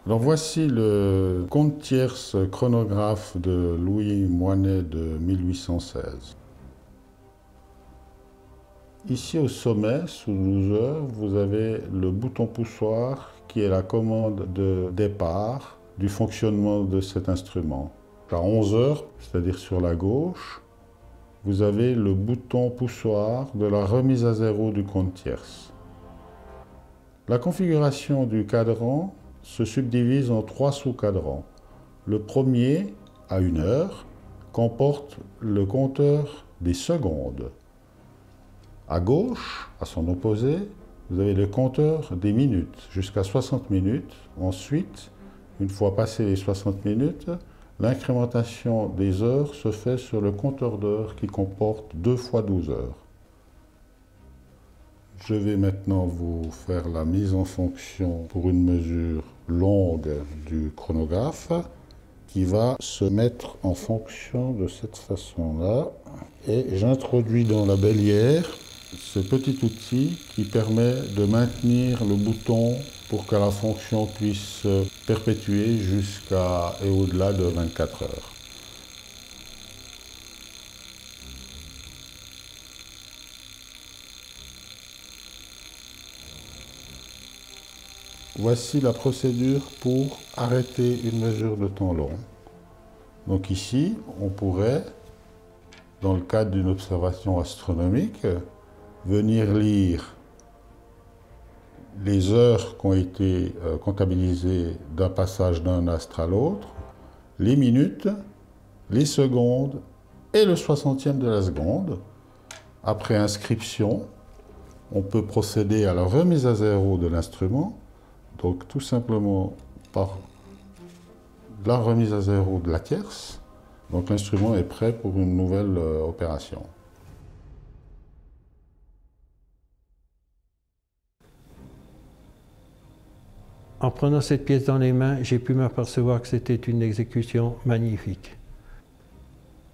Alors voici le compte tierce chronographe de Louis Moinet de 1816. Ici au sommet, sous 12 heures, vous avez le bouton poussoir qui est la commande de départ du fonctionnement de cet instrument. À 11 heures, c'est-à-dire sur la gauche, vous avez le bouton poussoir de la remise à zéro du compte tierce. La configuration du cadran se subdivise en 3 sous-cadrans. Le premier, à 1 heure, comporte le compteur des secondes. À gauche, à son opposé, vous avez le compteur des minutes, jusqu'à 60 minutes. Ensuite, une fois passé les 60 minutes, l'incrémentation des heures se fait sur le compteur d'heures qui comporte 2 fois 12 heures. Je vais maintenant vous faire la mise en fonction pour une mesure longue du chronographe qui va se mettre en fonction de cette façon-là. Et j'introduis dans la bélière ce petit outil qui permet de maintenir le bouton pour que la fonction puisse se perpétuer jusqu'à et au-delà de 24 heures. Voici la procédure pour arrêter une mesure de temps long. Donc ici, on pourrait, dans le cadre d'une observation astronomique, venir lire les heures qui ont été comptabilisées d'un passage d'un astre à l'autre, les minutes, les secondes et le 60e de la seconde. Après inscription, on peut procéder à la remise à zéro de l'instrument. Donc tout simplement par la remise à zéro de la tierce. Donc l'instrument est prêt pour une nouvelle opération. En prenant cette pièce dans les mains, j'ai pu m'apercevoir que c'était une exécution magnifique.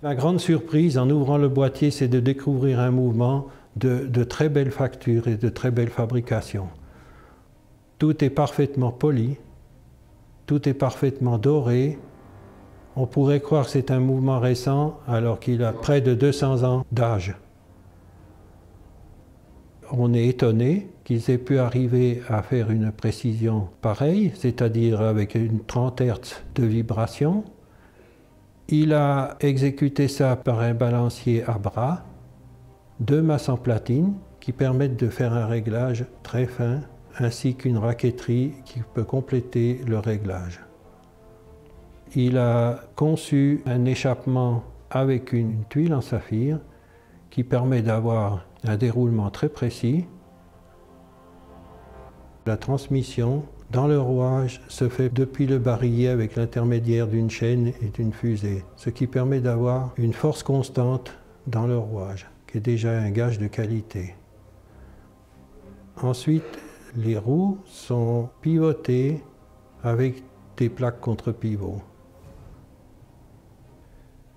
Ma grande surprise en ouvrant le boîtier, c'est de découvrir un mouvement de très belle facture et de très belle fabrication. Tout est parfaitement poli, tout est parfaitement doré. On pourrait croire que c'est un mouvement récent alors qu'il a près de 200 ans d'âge. On est étonné qu'ils aient pu arriver à faire une précision pareille, c'est-à-dire avec une 30 Hz de vibration. Il a exécuté ça par un balancier à bras, 2 masses en platine qui permettent de faire un réglage très fin, ainsi qu'une raquetterie qui peut compléter le réglage. Il a conçu un échappement avec une tuile en saphir qui permet d'avoir un déroulement très précis. La transmission dans le rouage se fait depuis le barillet avec l'intermédiaire d'une chaîne et d'une fusée, ce qui permet d'avoir une force constante dans le rouage, qui est déjà un gage de qualité. Ensuite, les roues sont pivotées avec des plaques contre-pivot.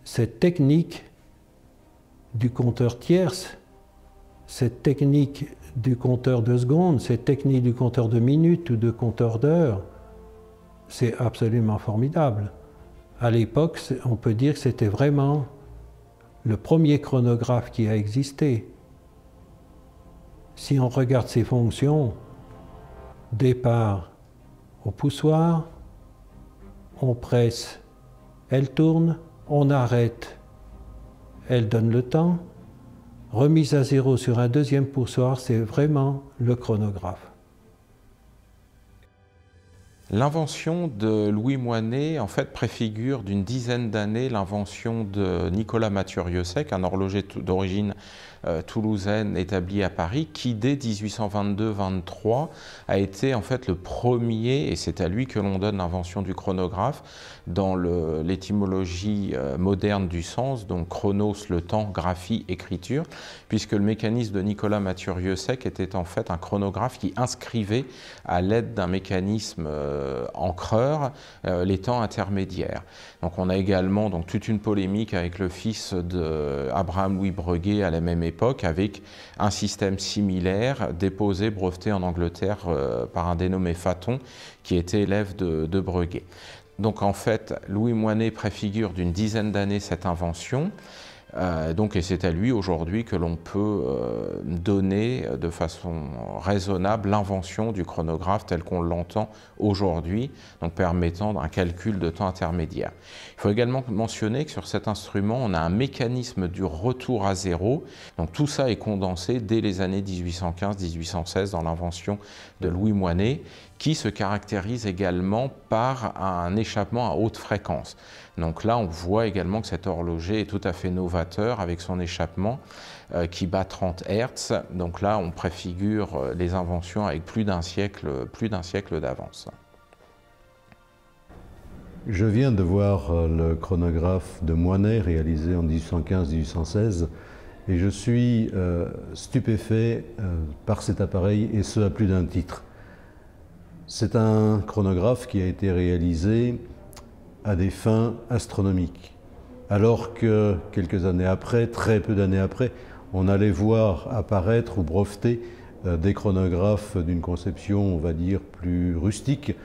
Cette technique du compteur tierce, cette technique du compteur de secondes, cette technique du compteur de minutes ou de compteur d'heures, c'est absolument formidable. À l'époque, on peut dire que c'était vraiment le premier chronographe qui a existé. Si on regarde ses fonctions, départ au poussoir, on presse, elle tourne, on arrête, elle donne le temps. Remise à zéro sur un deuxième poussoir, c'est vraiment le chronographe. L'invention de Louis Moinet, en fait, préfigure d'une dizaine d'années l'invention de Nicolas Mathieu-Rieusec, un horloger d'origine toulousaine établi à Paris, qui dès 1822-23 a été en fait le premier, et c'est à lui que l'on donne l'invention du chronographe, dans l'étymologie moderne du sens, donc chronos, le temps, graphie, écriture, puisque le mécanisme de Nicolas Mathieu-Rieusec était en fait un chronographe qui inscrivait à l'aide d'un mécanisme encreur les temps intermédiaires. Donc on a également donc, toute une polémique avec le fils d'Abraham Louis Breguet à la même époque, avec un système similaire déposé, breveté en Angleterre par un dénommé Faton, qui était élève de Breguet. Donc en fait, Louis Moinet préfigure d'une dizaine d'années cette invention. Et c'est à lui aujourd'hui que l'on peut donner de façon raisonnable l'invention du chronographe tel qu'on l'entend aujourd'hui, donc permettant un calcul de temps intermédiaire. Il faut également mentionner que sur cet instrument, on a un mécanisme du retour à zéro. Donc tout ça est condensé dès les années 1815-1816 dans l'invention de Louis Moinet, qui se caractérise également par un échappement à haute fréquence. Donc là, on voit également que cet horloger est tout à fait novateur avec son échappement qui bat 30 Hz. Donc là, on préfigure les inventions avec plus d'un siècle d'avance. Je viens de voir le chronographe de Moinet réalisé en 1815-1816 et je suis stupéfait par cet appareil, et ce à plus d'un titre. C'est un chronographe qui a été réalisé à des fins astronomiques, alors que quelques années après, très peu d'années après, on allait voir apparaître ou breveter des chronographes d'une conception, on va dire, plus rustique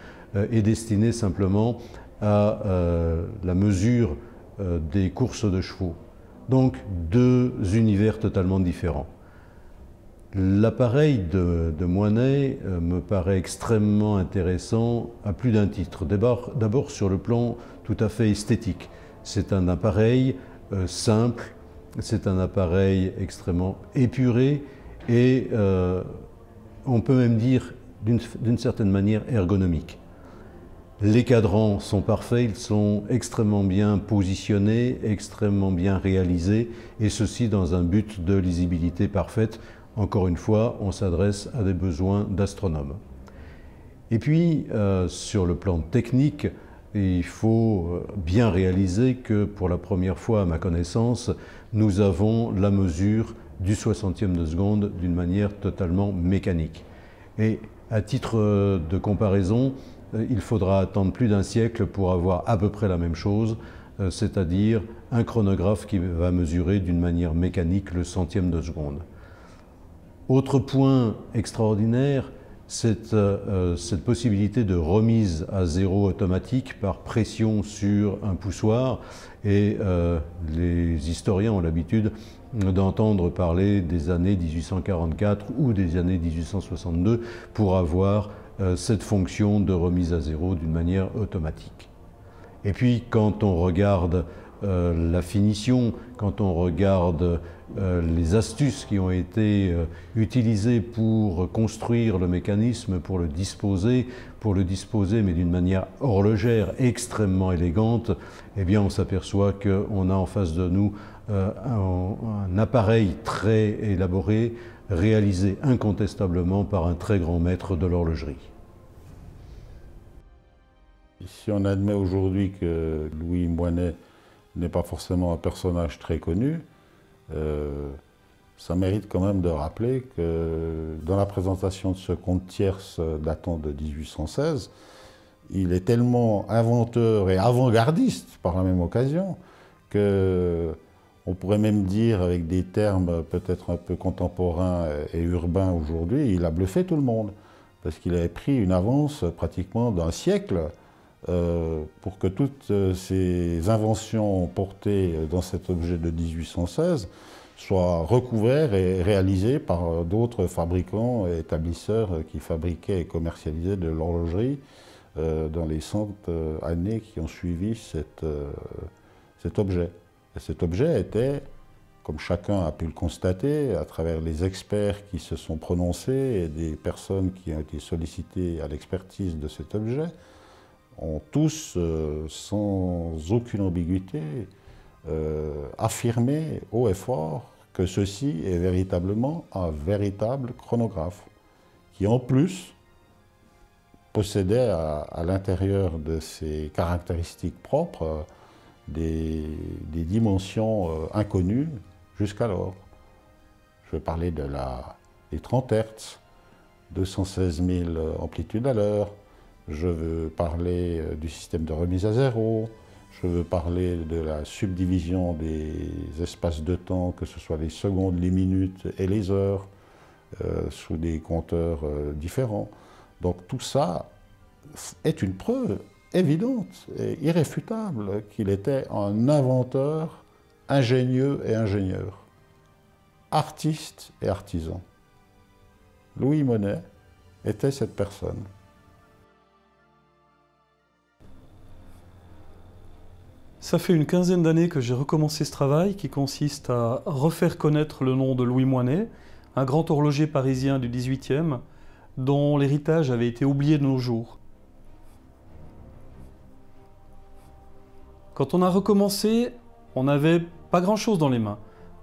et destinés simplement à la mesure des courses de chevaux. Donc deux univers totalement différents. L'appareil de Moinet me paraît extrêmement intéressant à plus d'un titre. D'abord sur le plan tout à fait esthétique. C'est un appareil simple, c'est un appareil extrêmement épuré et on peut même dire d'une certaine manière ergonomique. Les cadrans sont parfaits, ils sont extrêmement bien positionnés, extrêmement bien réalisés, et ceci dans un but de lisibilité parfaite. Encore une fois, on s'adresse à des besoins d'astronomes. Et puis, sur le plan technique, il faut bien réaliser que pour la première fois, à ma connaissance, nous avons la mesure du 60e de seconde d'une manière totalement mécanique. Et à titre de comparaison, il faudra attendre plus d'un siècle pour avoir à peu près la même chose, c'est-à-dire un chronographe qui va mesurer d'une manière mécanique le centième de seconde. Autre point extraordinaire, c'est cette possibilité de remise à zéro automatique par pression sur un poussoir. Et les historiens ont l'habitude d'entendre parler des années 1844 ou des années 1862 pour avoir cette fonction de remise à zéro d'une manière automatique. Et puis quand on regarde la finition, quand on regarde les astuces qui ont été utilisées pour construire le mécanisme, pour le disposer mais d'une manière horlogère extrêmement élégante, eh bien on s'aperçoit qu'on a en face de nous un appareil très élaboré, réalisé incontestablement par un très grand maître de l'horlogerie. Si on admet aujourd'hui que Louis Moinet n'est pas forcément un personnage très connu, ça mérite quand même de rappeler que dans la présentation de ce conte tierce datant de 1816, il est tellement inventeur et avant-gardiste par la même occasion qu'on pourrait même dire, avec des termes peut-être un peu contemporains et urbains aujourd'hui, il a bluffé tout le monde. Parce qu'il avait pris une avance pratiquement d'un siècle pour que toutes ces inventions portées dans cet objet de 1816 soient recouvertes et réalisées par d'autres fabricants et établisseurs qui fabriquaient et commercialisaient de l'horlogerie dans les 100 années qui ont suivi cet objet. Et cet objet était, comme chacun a pu le constater, à travers les experts qui se sont prononcés et des personnes qui ont été sollicitées à l'expertise de cet objet, ont tous, sans aucune ambiguïté, affirmé haut et fort que ceci est véritablement un véritable chronographe, qui en plus possédait à l'intérieur de ses caractéristiques propres des dimensions inconnues jusqu'alors. Je vais parler des 30 Hz, 216 000 amplitudes à l'heure, Je veux parler du système de remise à zéro. Je veux parler de la subdivision des espaces de temps, que ce soit les secondes, les minutes et les heures, sous des compteurs différents. Donc tout ça est une preuve évidente et irréfutable qu'il était un inventeur ingénieux et ingénieur, artiste et artisan. Louis Monnet était cette personne. Ça fait une quinzaine d'années que j'ai recommencé ce travail qui consiste à refaire connaître le nom de Louis Moinet, un grand horloger parisien du XVIIIe dont l'héritage avait été oublié de nos jours. Quand on a recommencé, on n'avait pas grand-chose dans les mains.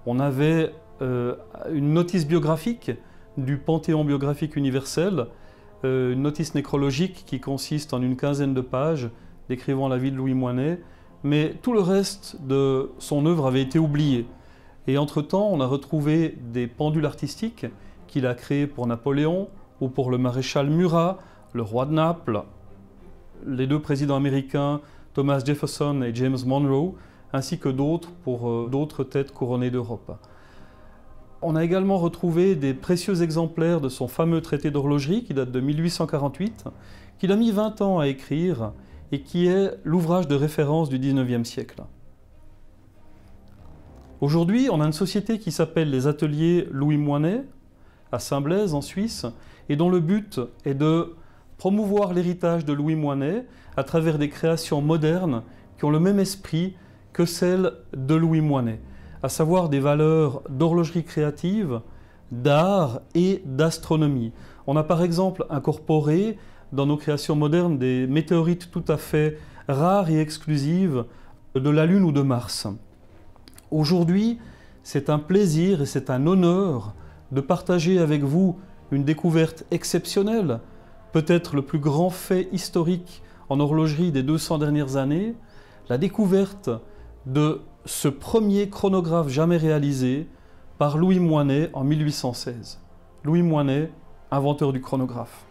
On avait une notice biographique du Panthéon biographique universel, une notice nécrologique qui consiste en une quinzaine de pages décrivant la vie de Louis Moinet, mais tout le reste de son œuvre avait été oublié. Et entre-temps, on a retrouvé des pendules artistiques qu'il a créées pour Napoléon ou pour le maréchal Murat, le roi de Naples, les deux présidents américains Thomas Jefferson et James Monroe, ainsi que d'autres pour d'autres têtes couronnées d'Europe. On a également retrouvé des précieux exemplaires de son fameux traité d'horlogerie qui date de 1848, qu'il a mis 20 ans à écrire et qui est l'ouvrage de référence du XIXe siècle. Aujourd'hui, on a une société qui s'appelle les Ateliers Louis Moinet, à Saint-Blaise, en Suisse, et dont le but est de promouvoir l'héritage de Louis Moinet à travers des créations modernes qui ont le même esprit que celles de Louis Moinet, à savoir des valeurs d'horlogerie créative, d'art et d'astronomie. On a par exemple incorporé dans nos créations modernes des météorites tout à fait rares et exclusives de la Lune ou de Mars. Aujourd'hui, c'est un plaisir et c'est un honneur de partager avec vous une découverte exceptionnelle, peut-être le plus grand fait historique en horlogerie des 200 dernières années, la découverte de ce premier chronographe jamais réalisé par Louis Moinet en 1816. Louis Moinet, inventeur du chronographe.